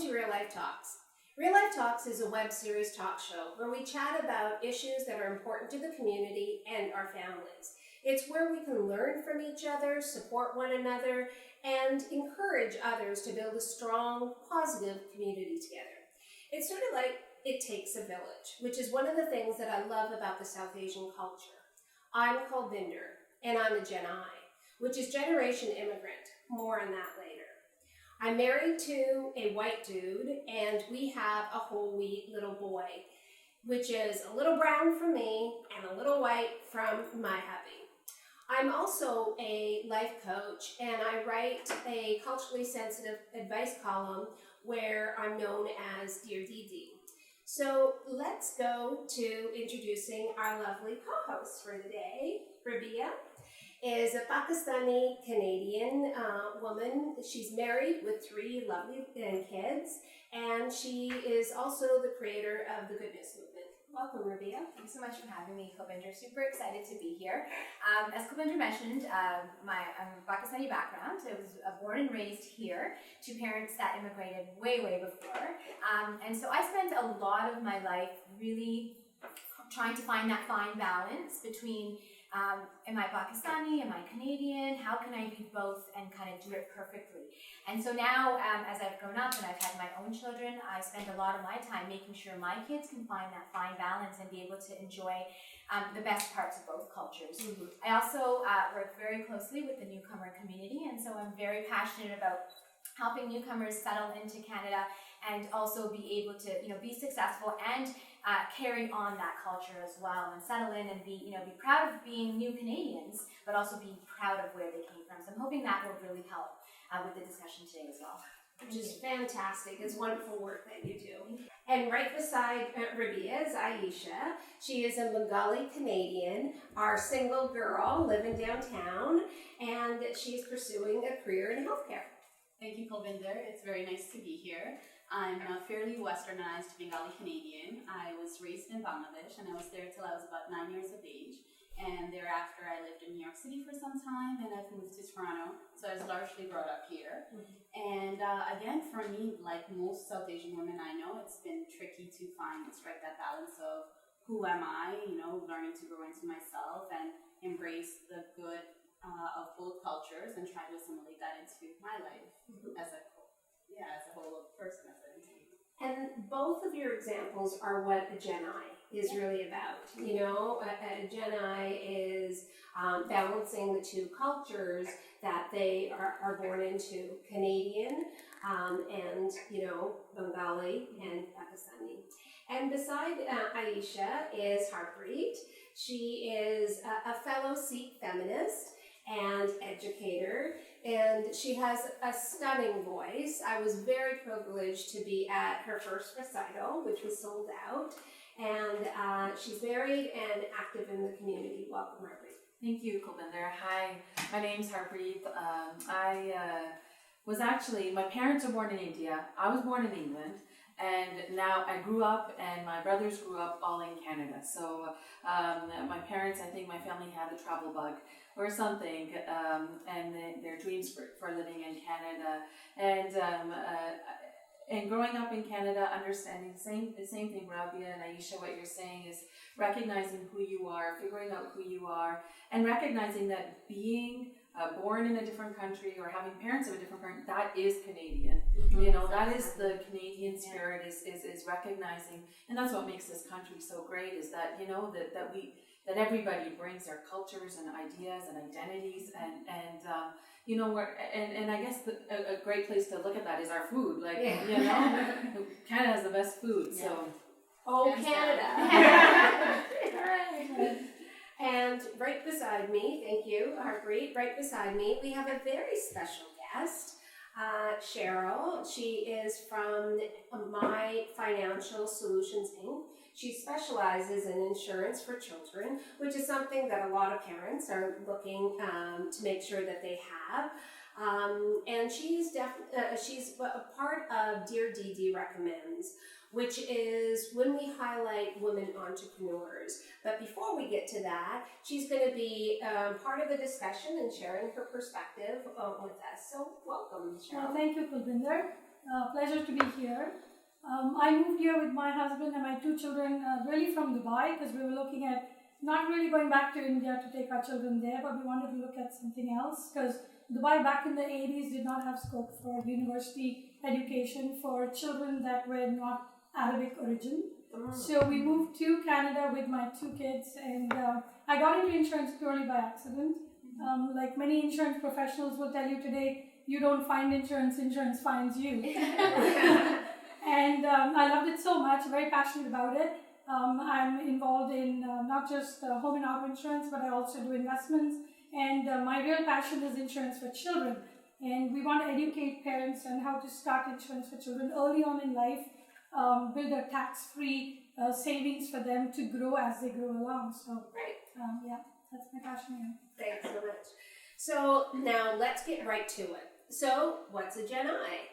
to Real Life Talks. Real Life Talks is a web series talk show where we chat about issues that are important to the community and our families. It's where we can learn from each other, support one another, and encourage others to build a strong, positive community together. It's sort of like it takes a village, which is one of the things that I love about the South Asian culture. I'm Kulvinder, and I'm a Gen I, which is Generation Immigrant. More on that later. I'm married to a white dude, and we have a whole wheat little boy, which is a little brown from me and a little white from my hubby. I'm also a life coach, and I write a culturally sensitive advice column where I'm known as DearDIDI. So let's go to introducing our lovely co-host for the day. Rabia is a Pakistani-Canadian woman. She's married with 3 lovely kids, and she is also the creator of the Goodness Movement. Welcome, Rabia. Thanks so much for having me, Kulvinder. Super excited to be here. As Kulvinder mentioned, I'm a Pakistani background. I was born and raised here to parents that immigrated way, way before. And so I spent a lot of my life really trying to find that fine balance between am I Pakistani, am I Canadian, how can I be both and kind of do it perfectly. And so now, as I've grown up and I've had my own children, I spend a lot of my time making sure my kids can find that fine balance and be able to enjoy the best parts of both cultures. Mm-hmm. I also work very closely with the newcomer community, and so I'm very passionate about helping newcomers settle into Canada and also be able to, be successful and carry on that culture as well and settle in and be proud of being new Canadians, but also be proud of where they came from. So I'm hoping that will really help with the discussion today as well. Which is fantastic. It's wonderful work that you do. And right beside Rabia is Aisha. She is a Bengali Canadian, our single girl living downtown, and she's pursuing a career in healthcare. Thank you, Kulvinder. It's very nice to be here. I'm a fairly westernized Bengali Canadian. I was raised in Bangladesh, and I was there till I was about 9 years of age. And thereafter, I lived in New York City for some time, and I've moved to Toronto. So I was largely brought up here. Mm-hmm. And again, for me, like most South Asian women I know, it's been tricky to strike that balance of who am I, learning to grow into myself and embrace the good of both cultures and try to assimilate that into my life as a whole person, as an entity. And both of your examples are what a Gen I is really about. A Gen I is balancing the 2 cultures that they are born into, Canadian and, Bengali and Pakistani. And beside Aisha is Harpreet. She is a fellow Sikh feminist and educator, and she has a stunning voice. I was very privileged to be at her first recital, which was sold out, and she's married and active in the community. Welcome, Harpreet. Thank you, Kulvinder. Hi, my name's Harpreet. My parents are born in India. I was born in England. And now I grew up, and my brothers grew up all in Canada. So my parents, I think my family had a travel bug or something, and their dreams for living in Canada. And growing up in Canada, understanding the same thing, Rabia and Aisha, what you're saying is recognizing who you are, figuring out who you are, and recognizing that being born in a different country or having parents of a different country, that is Canadian. Mm-hmm. That is the Canadian spirit, is recognizing, and that's what makes this country so great, is that, that everybody brings their cultures and ideas and identities, and I guess a great place to look at that is our food. Canada has the best food, yeah. So. Oh, Canada. Right. And right beside me, thank you, Harpreet, right beside me, we have a very special guest, Cheryl. She is from My Financial Solutions, Inc. She specializes in insurance for children, which is something that a lot of parents are looking to make sure that they have. And she's a part of DearDIDI Recommends, which is when we highlight women entrepreneurs. But before we get to that, she's going to be part of the discussion and sharing her perspective with us. So welcome, Cheryl. Well, thank you, Kulvinder. Pleasure to be here. I moved here with my husband and my 2 children, really from Dubai, because we were looking at not really going back to India to take our children there, but we wanted to look at something else, because Dubai back in the 80s did not have scope for university education for children that were not Arabic origin. So we moved to Canada with my 2 kids, and I got into insurance purely by accident. Like many insurance professionals will tell you today, you don't find insurance, insurance finds you. And I loved it so much, very passionate about it. I'm involved in not just home and auto insurance, but I also do investments. And my real passion is insurance for children. And we want to educate parents on how to start insurance for children early on in life, build a tax-free savings for them to grow as they grow along. So, yeah, that's my passion here. Thanks so much. So now let's get right to it. So what's a Gen I?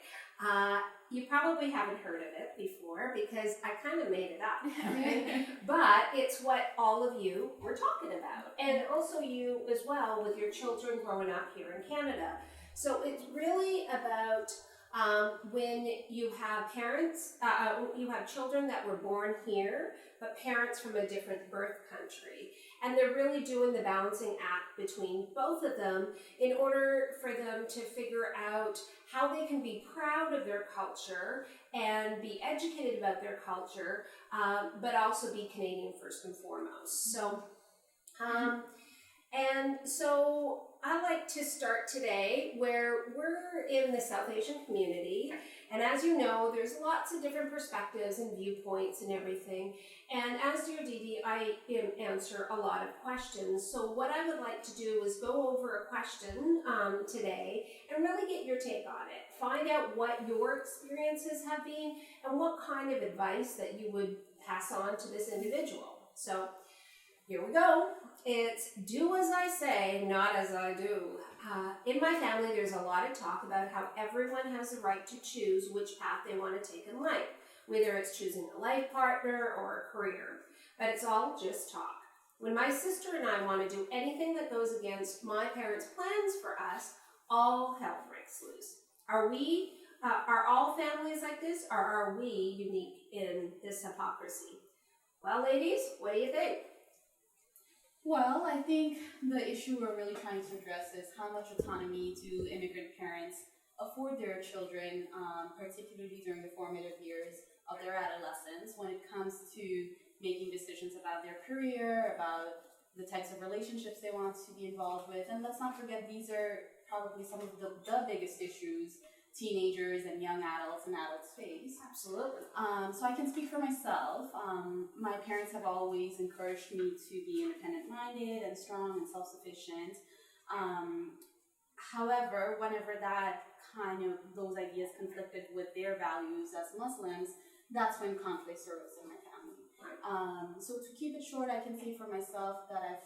You probably haven't heard of it before because I kind of made it up, right? But it's what all of you were talking about, and also you as well with your children growing up here in Canada. So it's really about when you have parents, you have children that were born here, but parents from a different birth country. And they're really doing the balancing act between both of them in order for them to figure out how they can be proud of their culture and be educated about their culture, but also be Canadian first and foremost. So, and so I like to start today where we're in the South Asian community. And as you know, there's lots of different perspectives and viewpoints and everything. And as DearDIDI, I answer a lot of questions. So what I would like to do is go over a question today and really get your take on it. Find out what your experiences have been and what kind of advice that you would pass on to this individual. So here we go. It's do as I say, not as I do. In my family, there's a lot of talk about how everyone has the right to choose which path they want to take in life, whether it's choosing a life partner or a career. But it's all just talk. When my sister and I want to do anything that goes against my parents' plans for us, all hell breaks loose. Are all families like this, or are we unique in this hypocrisy? Well, ladies, what do you think? Well, I think the issue we're really trying to address is how much autonomy do immigrant parents afford their children, particularly during the formative years of their adolescence, when it comes to making decisions about their career, about the types of relationships they want to be involved with. And let's not forget, these are probably some of the biggest issues teenagers and young adults and adults face. Absolutely. So I can speak for myself. My parents have always encouraged me to be independent-minded and strong and self-sufficient. However, whenever those ideas conflicted with their values as Muslims, that's when conflicts arose in my family. Right. So to keep it short, I can say for myself that I've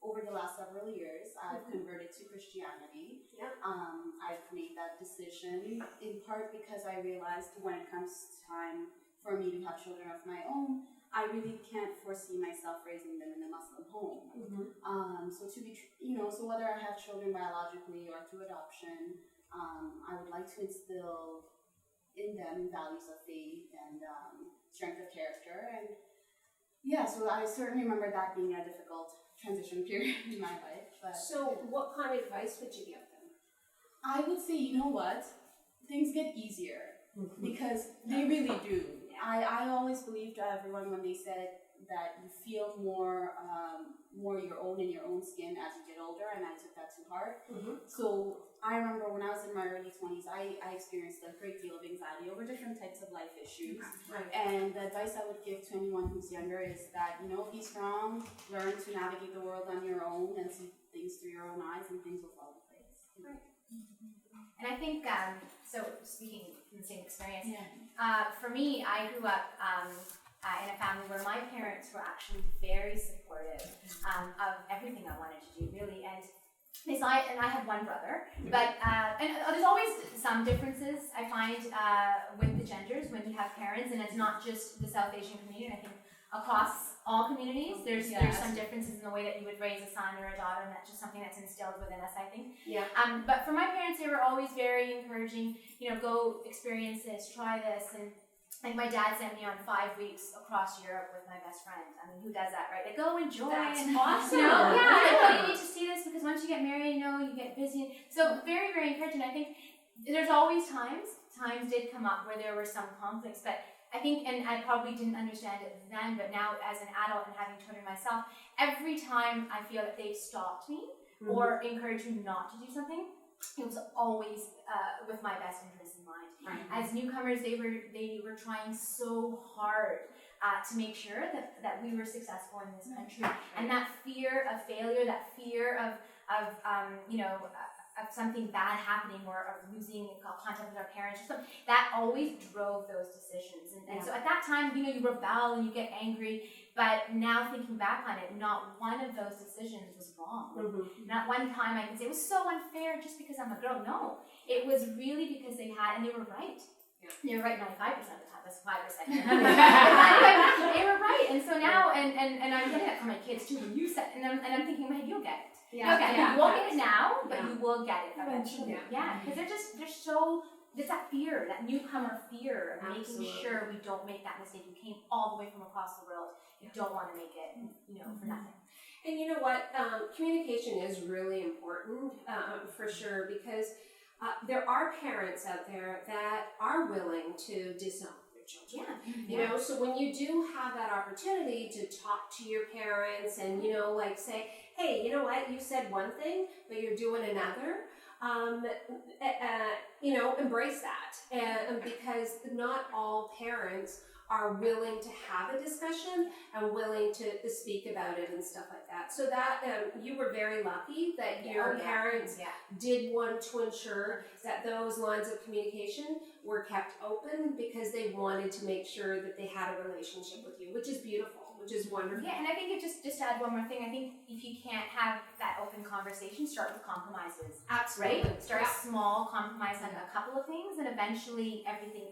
over the last several years, I've converted to Christianity. Yep. I've made that decision in part because I realized when it comes time for me to have children of my own, I really can't foresee myself raising them in a Muslim home. So whether I have children biologically or through adoption, I would like to instill in them values of faith and strength of character. And yeah, so I certainly remember that being a difficult transition period in my life. But so what kind of advice would you give them? I would say, you know what? Things get easier because they really do. I always believed everyone when they said that you feel more your own in your own skin as you get older, and I took that to heart. So I remember when I was in my early 20s, I experienced a great deal of anxiety over different types of life issues. Right. And the advice I would give to anyone who's younger is that, be strong, learn to navigate the world on your own and see things through your own eyes, and things will fall into place. Right. And I think, so speaking from the same experience, for me, I grew up in a family where my parents were actually very supportive of everything I wanted to do, really. And I had one brother, but and there's always some differences I find with the genders when you have parents, and it's not just the South Asian community. I think across all communities. There's some differences in the way that you would raise a son or a daughter, and that's just something that's instilled within us, I think. Yeah. But for my parents, they were always very encouraging. Go experience this, try this, and like my dad sent me on 5 weeks across Europe with my best friend. I mean, who does that, right? Like, go enjoy. That's and, awesome. You need to see this because once you get married, you get busy. So very, very encouraging. I think there's always times did come up where there were some conflicts, but I think, and I probably didn't understand it then, but now as an adult and having children myself, every time I feel that they've stopped me or encouraged me not to do something, it was always with my best interest in mind. Right. As newcomers, they were trying so hard to make sure that we were successful in this country, and that fear of failure, that fear of something bad happening or of losing contact with our parents or something, that always drove those decisions. And so at that time, you rebel and you get angry, but now thinking back on it, not one of those decisions was wrong. Not one time I can say it was so unfair just because I'm a girl. No, it was really because they were right. Yeah. They were right 95% of the time. That's 5%. They were right. And so now, and I'm getting that for my kids too. When you said, and I'm thinking, well, you'll get it. Yeah. Okay, you won't get it now, but you will get it Eventually. Yeah, because they're so, there's that fear, that newcomer fear of making sure we don't make that mistake. You came all the way from across the world. You don't want to make it, for nothing. And you know what? Communication is really important for sure, because there are parents out there that are willing to disown their children. Yeah. So when you do have that opportunity to talk to your parents and, like say, hey, you know what? You said one thing, but you're doing another. Embrace that. Because not all parents are willing to have a discussion and willing to speak about it and stuff like that. So that you were very lucky that your parents did want to ensure that those lines of communication were kept open, because they wanted to make sure that they had a relationship with you, which is beautiful, which is wonderful. Yeah, and I think just to add one more thing, I think if you can't have that open conversation, start with compromises. Absolutely. Right? Start small, compromise on a couple of things, and eventually everything,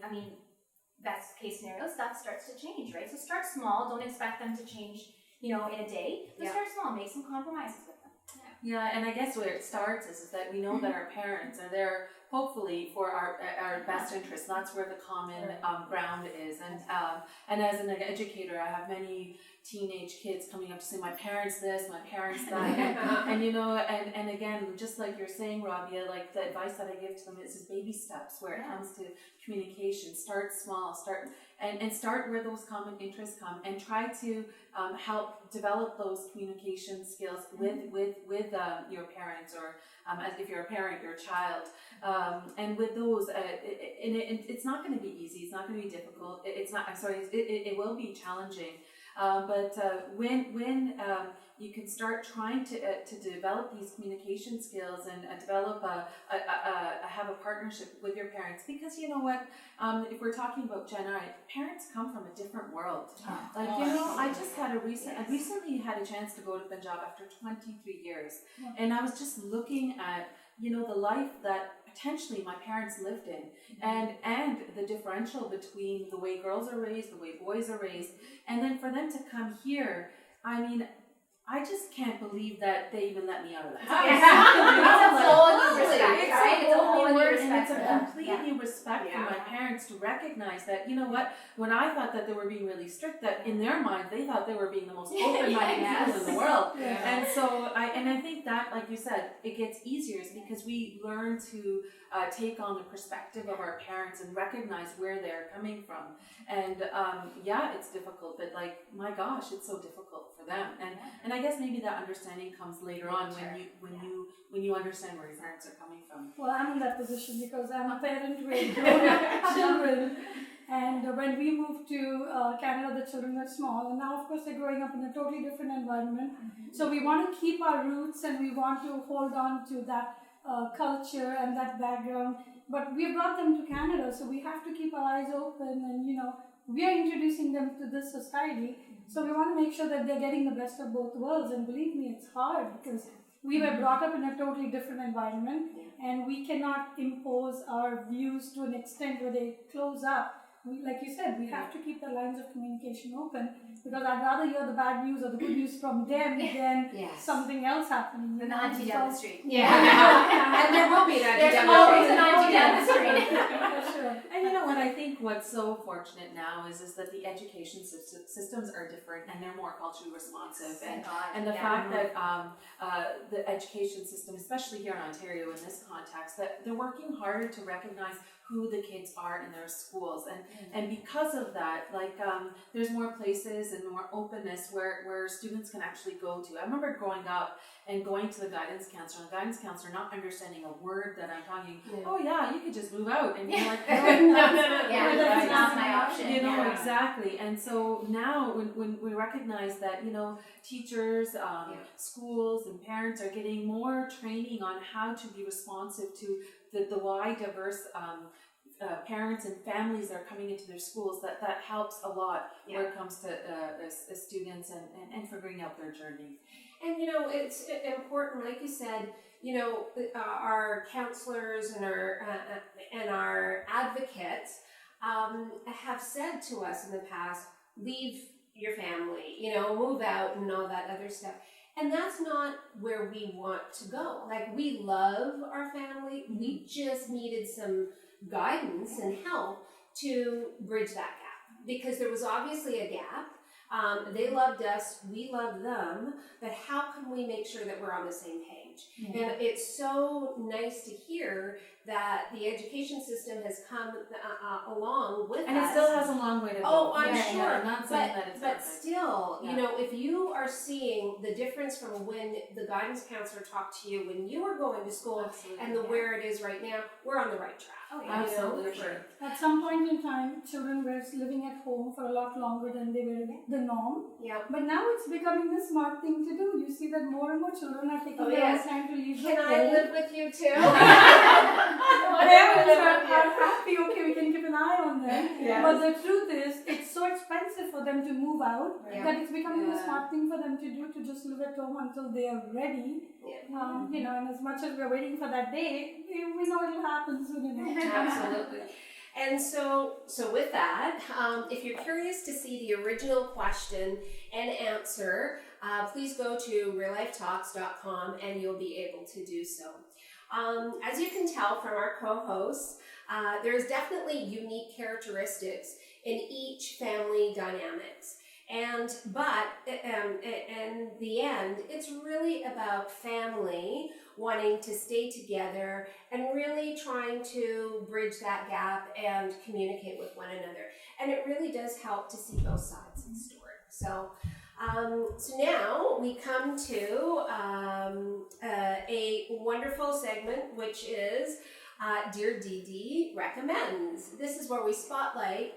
best case scenario, stuff starts to change, right? So start small, don't expect them to change, in a day, but start small, make some compromises with them. Yeah, and I guess where it starts is that we know that our parents are there, hopefully, for our best interest. That's where the common ground is. And as an educator, I have many teenage kids coming up to say, my parents this, my parents that, and again, just like you're saying, Rabia, like the advice that I give to them is baby steps where it comes to communication. Start small, start where those common interests come, and try to help develop those communication skills with your parents, or as if you're a parent, your child, and with those, it's not going to be easy. It's not going to be difficult. It will be challenging. But when you can start trying to develop these communication skills and develop have a partnership with your parents, because you know what, if we're talking about Gen I, parents come from a different world. I recently had a chance to go to Punjab after 23 years, and I was just looking at the life that potentially my parents lived in, and the differential between the way girls are raised, the way boys are raised, and then for them to come here, I just can't believe that they even let me out of the house. It's a whole new respect, right? It's a whole new respect. It's a complete new respect for my parents to recognize that, when I thought that they were being really strict, that in their mind, they thought they were being the most open-minded people in the world. And so, I think that, like you said, it gets easier because we learn to take on the perspective of our parents and recognize where they're coming from. And it's difficult, but my gosh, it's so difficult for them. And I guess maybe that understanding comes later on when you understand where your parents are coming from. Well, I'm in that position because I'm a parent with grown-up children. And when we moved to Canada, the children were small, and now of course they're growing up in a totally different environment. So we want to keep our roots and we want to hold on to that culture and that background. But we brought them to Canada, so we have to keep our eyes open, and we are introducing them to this society. So we want to make sure that they're getting the best of both worlds. And believe me, it's hard because we were brought up in a totally different environment, and we cannot impose our views to an extent where they close up like you said, we have to keep the lines of communication open, because I'd rather hear the bad news or the good news from them than Yes. something else happening. The auntie down the street. Yeah. And there will be that. There's down the always street. an auntie down the street. For sure. And you know what, I think what's so fortunate now is that the education systems are different and they're more culturally responsive. Thank God. And the Yeah. fact that the education system, especially here in Ontario in this context, that they're working harder to recognize who the kids are in their schools. And because of that, like there's more places and more openness where students can actually go to. I remember growing up and going to the guidance counselor, and the guidance counselor not understanding a word that I'm talking, oh yeah, you could just move out. And you're like, no. Yeah, that's not my option. You know, Yeah. exactly. And so now when we recognize that, you know, teachers, schools and parents are getting more training on how to be responsive to the wide, diverse parents and families that are coming into their schools, that helps a lot when it comes to students and figuring out their journey. And you know, it's important, like you said, you know, our counselors and our advocates have said to us in the past, leave your family, you know, move out and all that other stuff. And that's not where we want to go. Like, we love our family. We just needed some guidance and help to bridge that gap, because there was obviously a gap. They loved us, we loved them, but how can we make sure that we're on the same page? And it's so nice to hear that the education system has come along with us. And it still has a long way to go. Oh, I'm Yeah, sure. I'm not saying that it's But perfect. still, you know, if you are seeing the difference from when the guidance counselor talked to you when you were going to school Absolutely. and where it is right now, we're on the right track. Oh, you know, Absolutely. for sure. At some point in time, children were living at home for a lot longer than they were the norm. Yeah. But now it's becoming the smart thing to do. You see that more and more children are taking their own yes. time to leave Can the I home. live with you too? Parents are happy, okay, we can keep an eye on them. Yes. But the truth is, it's so expensive for them to move out Yeah. that it's becoming the smart thing for them to do, to just live at home until they are ready. Yeah. You know, and as much as we're waiting for that day, we know it'll happen soon enough. Absolutely. And so with that, if you're curious to see the original question and answer, please go to RealLifetalks.com and you'll be able to do so. As you can tell from our co-hosts, there's definitely unique characteristics in each family dynamics. But in the end, it's really about family wanting to stay together and really trying to bridge that gap and communicate with one another. And it really does help to see both sides of the story. So now we come to a wonderful segment, which is DearDIDI Recommends. This is where we spotlight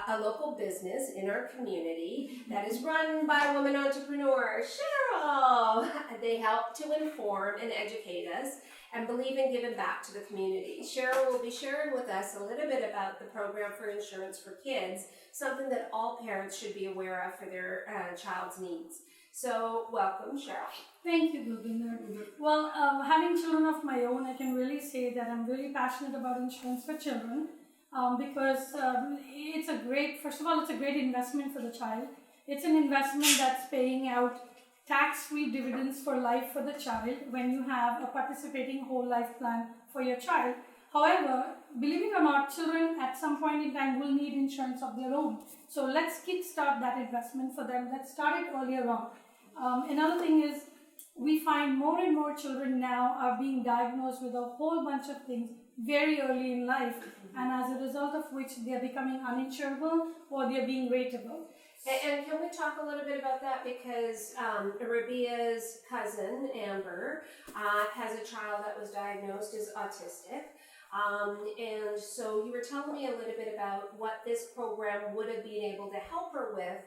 a local business in our community that is run by a woman entrepreneur, Cheryl. They help to inform and educate us and believe in giving back to the community. Cheryl will be sharing with us a little bit about the program for insurance for kids, something that all parents should be aware of for their child's needs. So welcome, Cheryl. Thank you, Gurbinder. Well, having children of my own, I can really say that I'm really passionate about insurance for children. Because it's a great, first of all, it's a great investment for the child. It's an investment that's paying out tax-free dividends for life for the child when you have a participating whole life plan for your child. However, believe it or not, children at some point in time will need insurance of their own. So let's kickstart that investment for them. Let's start it earlier on. Another thing is, we find more and more children now are being diagnosed with a whole bunch of things very early in life, and as a result of which they are becoming uninsurable or they are being rateable. And can we talk a little bit about that? Because Rabia's cousin, Amber, has a child that was diagnosed as autistic. And so you were telling me a little bit about what this program would have been able to help her with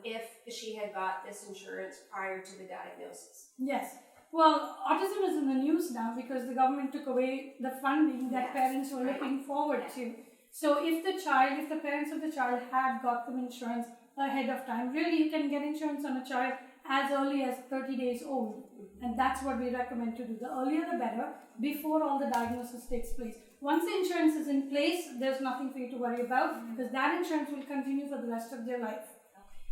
if she had got this insurance prior to the diagnosis. Yes. Well, autism is in the news now because the government took away the funding that parents were looking forward to. So if the parents of the child had got them insurance ahead of time, really you can get insurance on a child as early as 30 days old. And that's what we recommend to do. The earlier the better, before all the diagnosis takes place. Once the insurance is in place, there's nothing for you to worry about because that insurance will continue for the rest of their life.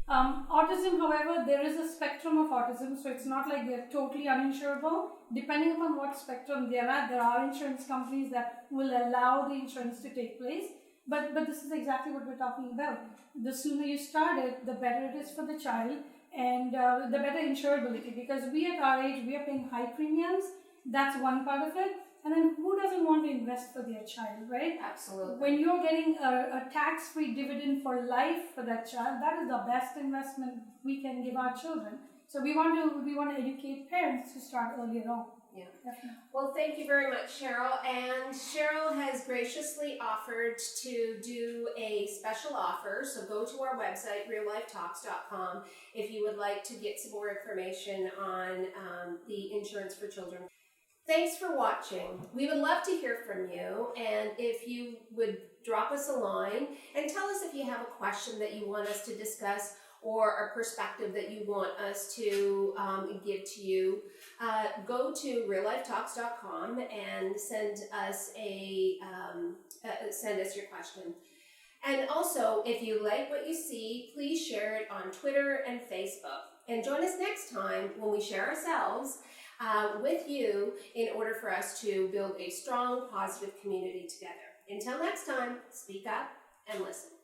Autism, however, there is a spectrum of autism, so it's not like they're totally uninsurable. Depending upon what spectrum they're at, there are insurance companies that will allow the insurance to take place. But this is exactly what we're talking about. The sooner you start it, the better it is for the child and the better insurability. Because we at our age, we are paying high premiums. That's one part of it. And then who doesn't want to invest for their child, right? Absolutely. When you're getting a tax-free dividend for life for that child, that is the best investment we can give our children. So we want to educate parents to start earlier on. Yeah. Definitely. Well, thank you very much, Cheryl. And Cheryl has graciously offered to do a special offer. So go to our website, REALLIFEtalks.com, if you would like to get some more information on the insurance for children. Thanks for watching. We would love to hear from you, and if you would drop us a line and tell us if you have a question that you want us to discuss or a perspective that you want us to give to you, go to RealLifeTalks.com and send us your question. And also, if you like what you see, please share it on Twitter and Facebook. And join us next time when we share ourselves with you in order for us to build a strong, positive community together. Until next time, speak up and listen.